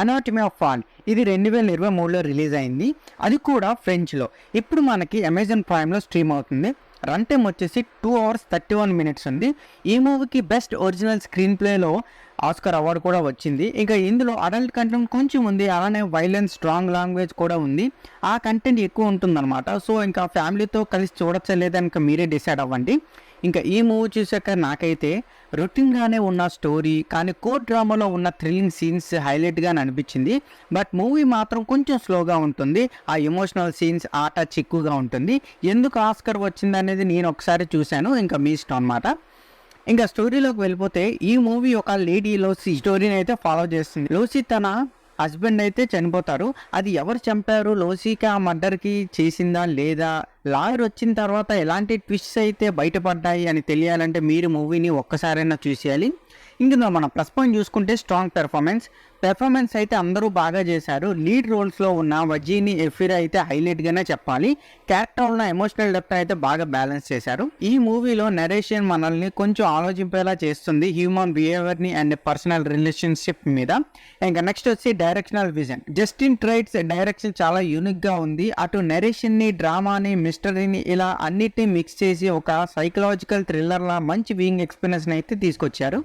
Anatomy of fall ఇది 2023లో release అయింది. అది కూడా ఫ్రెంచ్లో. ఇప్పుడు మనకి అమెజాన్ ప్రైమ్లో స్ట్రీమ్ అవుతుంది. రన్ టైమ్ వచ్చేసి 2 hours 31 minutes ఉంది. ఈ మూవీకి బెస్ట్ ఒరిజినల్ స్క్రీన్ ప్లేలో ఆస్కార్ అవార్డు కూడా వచ్చింది. ఇంకా ఇందులో అడల్ట్ కంటెంట్ కొంచెం ఉంది, అలానే వైలెన్స్, స్ట్రాంగ్ లాంగ్వేజ్ కూడా ఉంది. ఆ కంటెంట్ ఎక్కువ ఉంటుందన్నమాట. సో ఇంకా ఫ్యామిలీతో కలిసి చూడొచ్చా లేదా ఇంకా మీరే డిసైడ్ అవ్వండి. ఇంకా ఈ మూవీ చూసాక నాకైతే రొటీన్గానే ఉన్న స్టోరీ కానీ కోర్ డ్రామాలో ఉన్న థ్రిల్లింగ్ సీన్స్ హైలైట్గానే అనిపించింది. బట్ మూవీ మాత్రం కొంచెం స్లోగా ఉంటుంది. ఆ ఎమోషనల్ సీన్స్ ఆ టచ్ ఎక్కువగా ఉంటుంది. ఎందుకు ఆస్కర్ వచ్చింది అనేది నేను ఒకసారి చూశాను, ఇంకా మీ ఇష్టం అనమాట. ఇంకా స్టోరీలోకి వెళ్ళిపోతే ఈ మూవీ ఒక లేడీ లోసీ స్టోరీని అయితే ఫాలో చేస్తుంది. లోసీ తన హస్బెండ్ అయితే చనిపోతారు. అది ఎవరు చంపారు, లోసీకి ఆ మర్డర్కి చేసిందా లేదా, లాయర్ వచ్చిన తర్వాత ఎలాంటి ట్విస్ట్స్ అయితే బయటపడ్డాయి అని తెలియాలంటే మీరు మూవీని ఒక్కసారైనా చూసేయాలి. ఇందులో మనం ప్లస్ పాయింట్ చూసుకుంటే స్ట్రాంగ్ పెర్ఫార్మెన్స్ అయితే అందరూ బాగా చేశారు. లీడ్ రోల్స్లో ఉన్న వజీని ఎఫిరా అయితే హైలైట్గానే చెప్పాలి. క్యారెక్టర్ ఉన్న ఎమోషనల్ డెప్త్ అయితే బాగా బ్యాలెన్స్ చేశారు. ఈ మూవీలో నరేషన్ మనల్ని కొంచెం ఆలోచింపేలా చేస్తుంది హ్యూమన్ బిహేవియర్ని అండ్ పర్సనల్ రిలేషన్షిప్ మీద. ఇంకా నెక్స్ట్ వచ్చి డైరెక్షనల్ విజన్. జస్టిన్ ట్రైట్స్ డైరెక్షన్ చాలా యూనిక్గా ఉంది. అటు నరేషన్ని, డ్రామాని, మిస్టరీని ఇలా అన్నిటినీ మిక్స్ చేసి ఒక సైకలాజికల్ థ్రిల్లర్లా మంచి వ్యూయింగ్ ఎక్స్పీరియన్స్ని అయితే తీసుకొచ్చారు.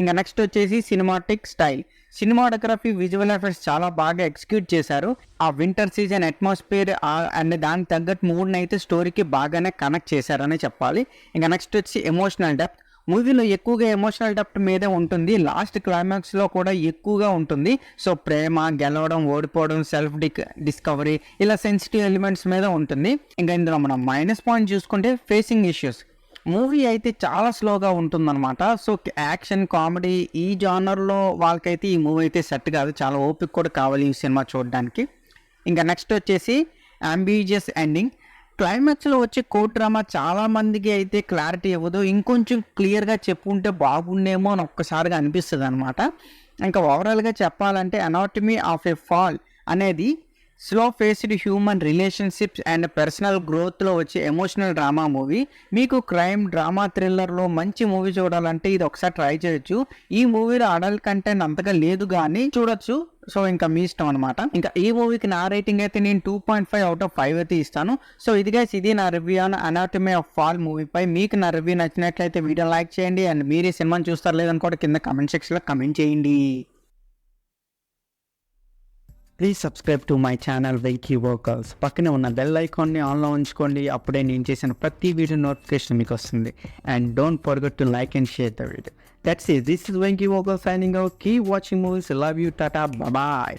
ఇంకా నెక్స్ట్ వచ్చేసి cinematic style. Cinematography, visual effects చాలా బాగా ఎగ్జిక్యూట్ చేశారు. ఆ వింటర్ సీజన్ అట్మాస్ఫియర్ అండ్ దానికి తగ్గట్టు మూడ్ని అయితే స్టోరీకి బాగానే కనెక్ట్ చేశారని చెప్పాలి. ఇంకా నెక్స్ట్ వచ్చి ఎమోషనల్ డెప్త్. మూవీలో ఎక్కువగా ఎమోషనల్ డెప్త్ మీదే ఉంటుంది. లాస్ట్ క్లైమాక్స్లో కూడా ఎక్కువగా ఉంటుంది. సో ప్రేమ, గెలవడం, ఓడిపోవడం, సెల్ఫ్ డిస్కవరీ ఇలా సెన్సిటివ్ ఎలిమెంట్స్ మీద ఉంటుంది. ఇంకా ఇందులో మనం మైనస్ పాయింట్ చూసుకుంటే ఫేసింగ్ ఇష్యూస్. మూవీ అయితే చాలా స్లోగా ఉంటుందన్నమాట. సో యాక్షన్, కామెడీ ఈ జానర్లో వాళ్ళకైతే ఈ మూవీ అయితే సెట్ కాదు. చాలా ఓపిక కూడా కావాలి ఈ సినిమా చూడడానికి. ఇంకా నెక్స్ట్ వచ్చేసి అంబిజియస్ ఎండింగ్. క్లైమాక్స్లో వచ్చే కోర్ట్ డ్రామా చాలామందికి అయితే క్లారిటీ ఇవ్వదు. ఇంకొంచెం క్లియర్గా చెప్పుకుంటే బాగుండేమో అని ఒక్కసారిగా అనిపిస్తుంది అనమాట. ఇంకా ఓవరాల్గా చెప్పాలంటే అనాటమీ ఆఫ్ ఎ ఫాల్ అనేది slow paced human relationships and personal గ్రోత్లో వచ్చే ఎమోషనల్ డ్రామా మూవీ. మీకు క్రైమ్, డ్రామా, థ్రిల్లర్లో మంచి మూవీ చూడాలంటే ఇది ఒకసారి ట్రై చేయొచ్చు. ఈ మూవీలో అడల్ట్ కంటెంట్ అంతగా లేదు కానీ చూడొచ్చు. సో ఇంకా మీ ఇష్టం అనమాట. ఇంకా ఈ మూవీకి నా రేటింగ్ అయితే నేను 2.5 out of 5 అయితే ఇస్తాను. సో ఇది నా review on anatomy of fall మూవీపై. మీకు నా రివ్యూ నచ్చినట్లయితే వీడియో లైక్ చేయండి. అండ్ మీరు ఈ సినిమాని చూస్తారు లేదని కూడా కింద కమెంట్ సెక్షన్లో కమెంట్ చేయండి. Please subscribe to my channel Venky vocals. పక్కనే ఉన్న బెల్ ఐకాన్ని ఆన్లో ఉంచుకోండి. అప్పుడే నేను చేసిన ప్రతి వీడియో నోటిఫికేషన్ మీకు వస్తుంది. And don't forget to like and share the video. That's it. This is Venky Vogel signing out. Keep watching movies. Love you. Tata. Bye-bye.